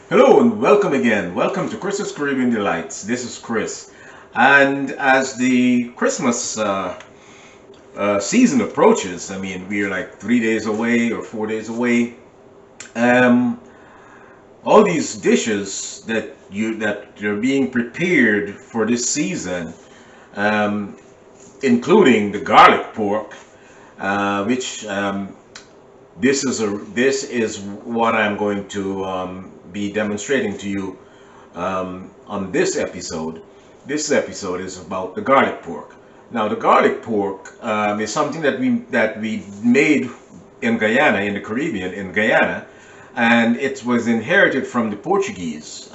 Hello and welcome again. Welcome to Chris's Caribbean Delights. This is Chris. And as the Christmas season approaches, I mean, we're like 3 days away or 4 days away. Um, all these dishes that are being prepared for this season, um, including the garlic pork, which this is what I'm going to be demonstrating to you on this episode. This episode is about the garlic pork. Now, the garlic pork is something that we made in Guyana, in the Caribbean, in Guyana, and it was inherited from the Portuguese.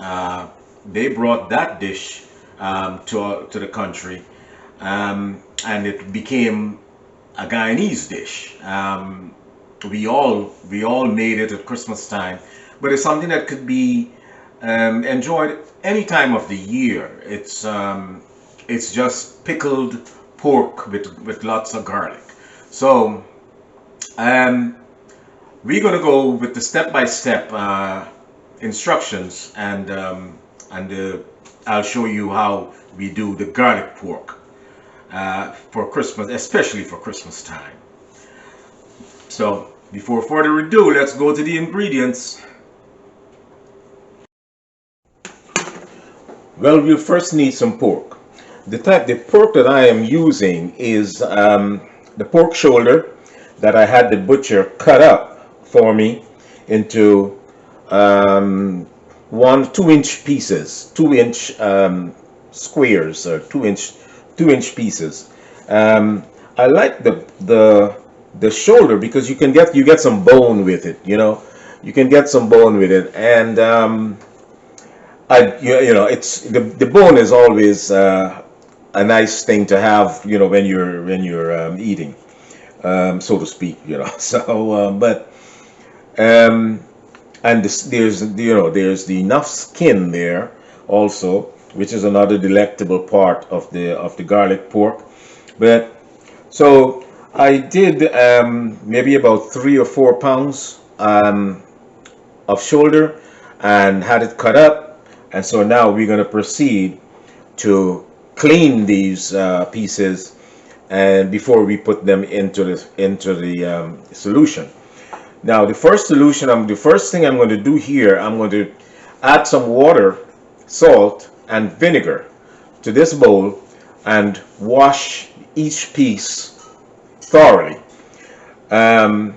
They brought that dish to the country, and it became a Guyanese dish. We all made it at Christmas time, but it's something that could be enjoyed any time of the year. It's just pickled pork with lots of garlic. So um, we're gonna go with the step-by-step instructions, and I'll show you how we do the garlic pork for Christmas, especially for Christmas time. So before further ado, let's go to the ingredients. Well, we'll first need some pork. The pork that I am using is the pork shoulder that I had the butcher cut up for me into 2-inch pieces, 2-inch squares, or 2-inch pieces. I like the shoulder because you get some bone with it. You can get some bone with it, and it's the bone is always a nice thing to have, when you're eating, so to speak. But and there's the enough skin there also, which is another delectable part of the garlic pork. But so I did maybe about 3 or 4 pounds of shoulder and had it cut up. And so now we're going to proceed to clean these pieces, and before we put them into the solution. Now the first thing I'm going to do here, I'm going to add some water, salt, and vinegar to this bowl and wash each piece thoroughly. Um,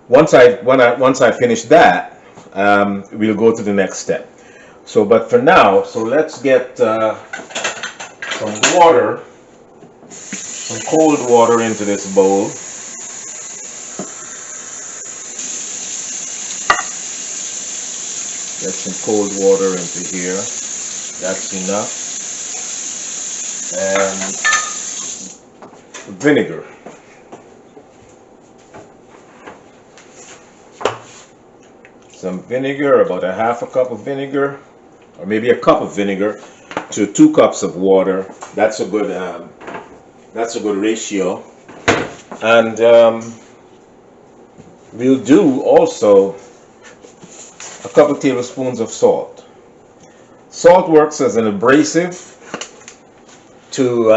once I finish that, we'll go to the next step. But for now, let's get some water, some cold water into this bowl. Get some cold water into here. That's enough. And vinegar. Some vinegar, about a half a cup of vinegar, or maybe a cup of vinegar to 2 cups of water. That's a good ratio. And we'll do also a couple tablespoons of salt. Salt works as an abrasive to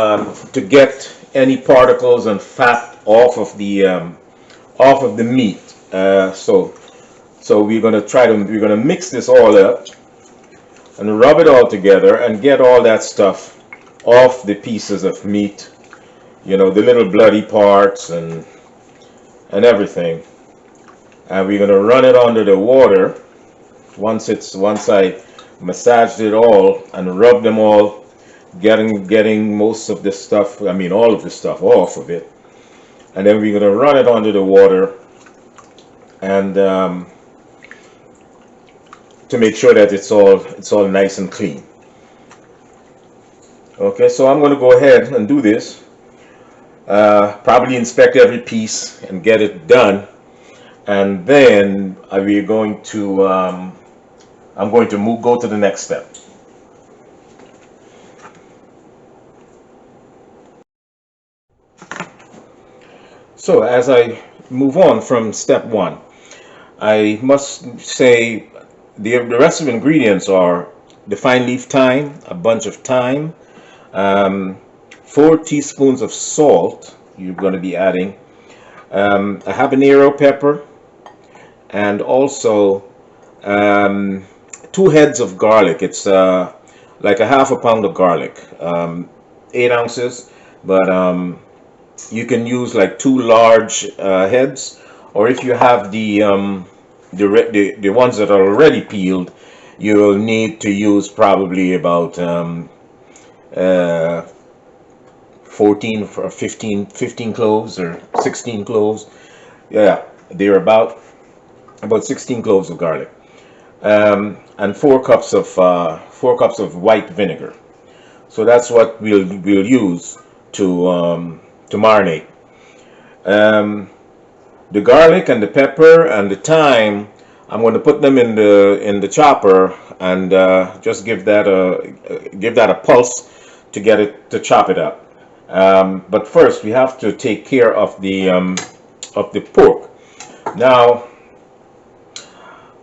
get any particles and fat off of the meat. So we're gonna mix this all up and rub it all together and get all that stuff off the pieces of meat, the little bloody parts and everything. And we're gonna run it under the water once I massaged it all and rubbed them all, getting most of this stuff, all of the stuff off of it. And then we're gonna run it under the water and to make sure that it's all nice and clean. Okay, so I'm going to go ahead and do this. Probably inspect every piece and get it done, and then I'm going to go to the next step. So as I move on from step 1, I must say the rest of the ingredients are the fine leaf thyme, a bunch of thyme, um, 4 teaspoons of salt you're going to be adding, a habanero pepper, and also um, 2 heads of garlic. It's like a half a pound of garlic, 8 ounces, but you can use like 2 large heads, or if you have the ones that are already peeled, you'll need to use probably about uh, 14 or 15 cloves or 16 cloves. Yeah, they're about 16 cloves of garlic, and 4 cups of white vinegar. So that's what we'll use to marinate. Um, the garlic and the pepper and the thyme, I'm going to put them in the chopper and just give that a pulse to get it to chop it up. But first, we have to take care of the pork. Now,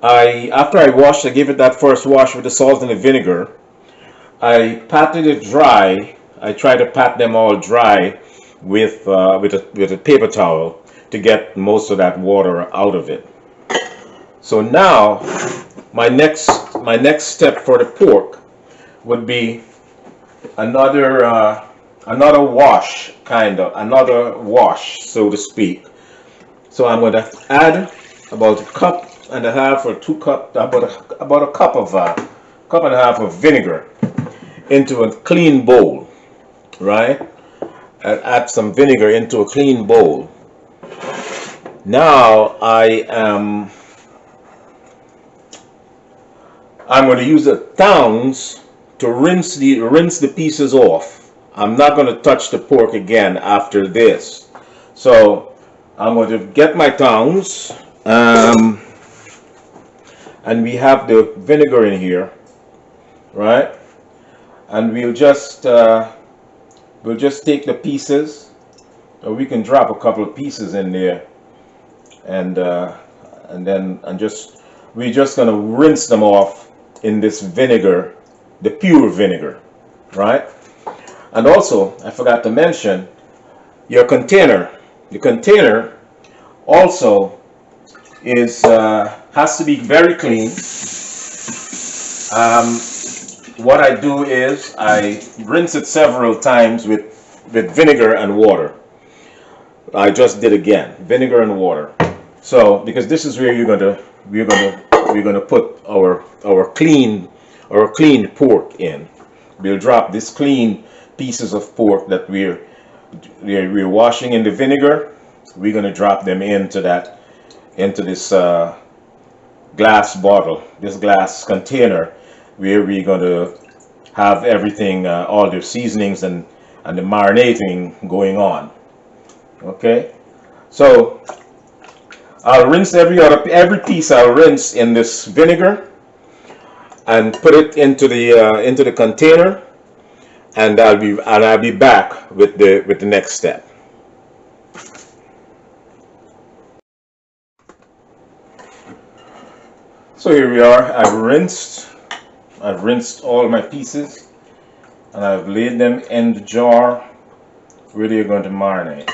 after I gave it that first wash with the salt and the vinegar. I patted it dry. I try to pat them all dry with a paper towel to get most of that water out of it. So now my next step for the pork would be another wash, another wash, so to speak. So I'm going to add about a cup and a half or 2 cup, about a cup and a half of vinegar into a clean bowl, right? And add some vinegar into a clean bowl. Now I'm going to use the thongs to rinse the pieces off. I'm not going to touch the pork again after this. So I'm going to get my tongs, and we have the vinegar in here, right? And we'll just take the pieces, or we can drop a couple of pieces in there, and we're just gonna rinse them off in this vinegar, the pure vinegar, right? And also, I forgot to mention, your container. The container also has to be very clean. What I do is I rinse it several times with vinegar and water. I just did again, vinegar and water. So because this is where we're gonna put our clean pork in. We'll drop this clean pieces of pork that we're washing in the vinegar. We're gonna drop them into this glass bottle, this glass container, where we're going to have everything, all the seasonings and the marinating going on. Okay, so I'll rinse every piece. I'll rinse in this vinegar and put it into the container, and I'll be back with the next step. So here we are. I've rinsed all my pieces, and I've laid them in the jar where they're going to marinate.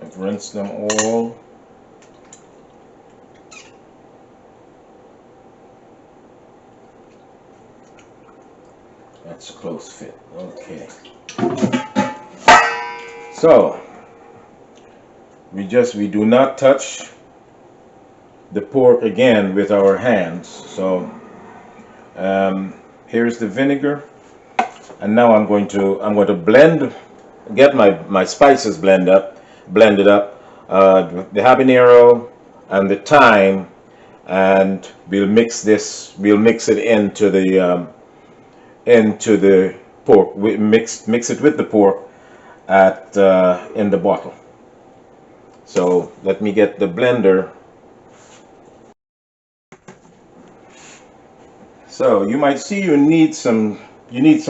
I've rinsed them all. That's a close fit. Okay. So we do not touch the pork again with our hands. So here's the vinegar, and now I'm going to get my spices blended up, the habanero and the thyme, and we'll mix it into the pork. We mix it with the pork in the bottle. So let me get the blender. So you might see you need some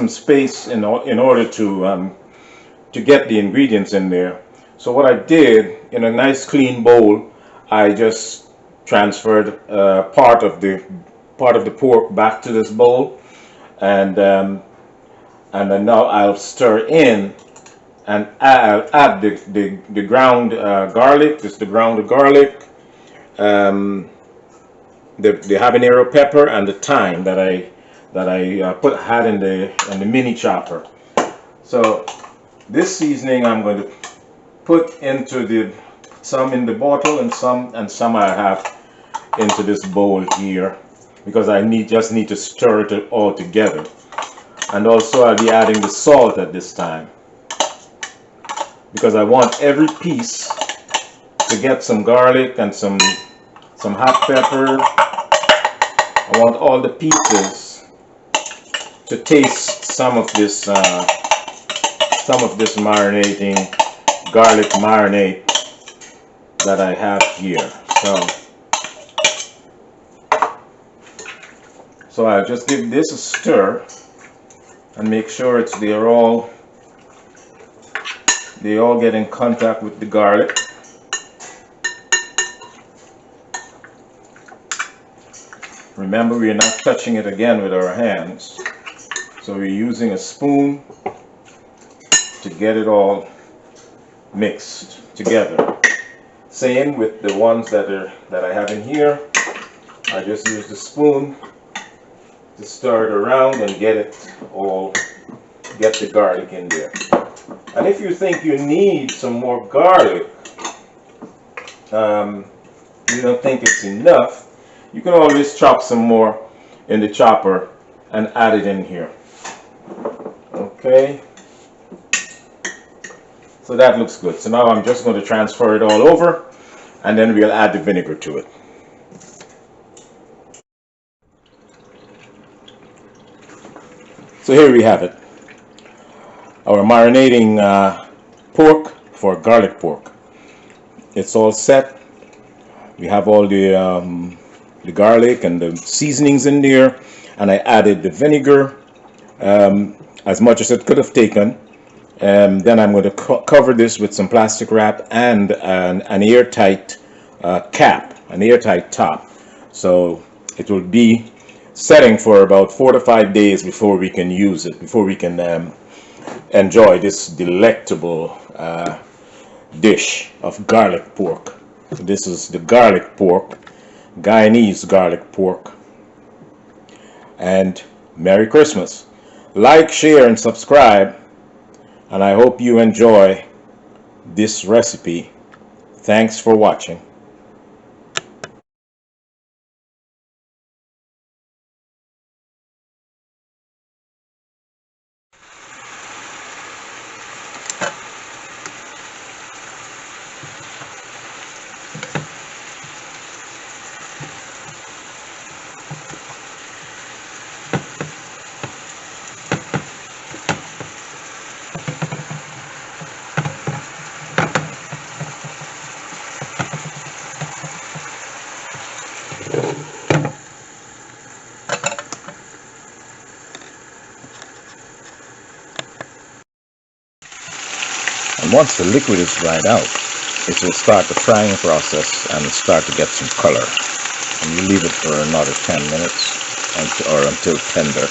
space in order to get the ingredients in there. So what I did, in a nice clean bowl, I just transferred part of the pork back to this bowl, and then now I'll stir in, and I'll add the ground garlic, just the ground garlic, um, the habanero pepper, and the thyme that I had in the mini chopper. So this seasoning I'm going to put into some in the bottle, and some I have into this bowl here, because I just need to stir it all together. And also I'll be adding the salt at this time, because I want every piece to get some garlic and some hot pepper. I want all the pieces to taste some of this marinating garlic marinade that I have here. So I'll just give this a stir and make sure they all get in contact with the garlic. Remember, we are not touching it again with our hands, so we're using a spoon to get it all mixed together. Same with the ones that I have in here. I just use the spoon to stir it around and get the garlic in there. And if you think you need some more garlic, you don't think it's enough, you can always chop some more in the chopper and add it in here. Okay, so that looks good. So now I'm just going to transfer it all over, and then we'll add the vinegar to it. So here we have it, our marinating pork for garlic pork. It's all set. We have all the garlic and the seasonings in there, and I added the vinegar as much as it could have taken. Then I'm going to cover this with some plastic wrap and an airtight cap, an airtight top. So it will be setting for about 4 to 5 days before we can use it, before we can enjoy this delectable dish of garlic pork. So this is the garlic pork, Guyanese garlic pork. And Merry Christmas. Like, share, and subscribe. And I hope you enjoy this recipe. Thanks for watching. And once the liquid is dried out, it will start the frying process and start to get some color. And you leave it for another 10 minutes or until tender.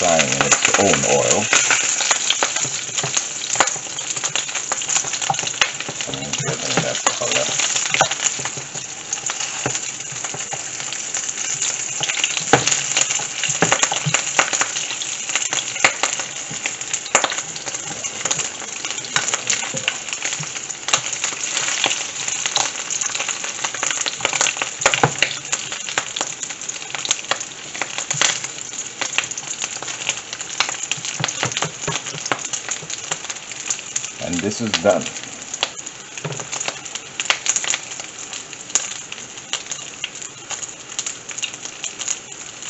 frying in its own oil. And getting that color. And this is done.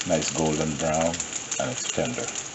Nice golden brown, and it's tender.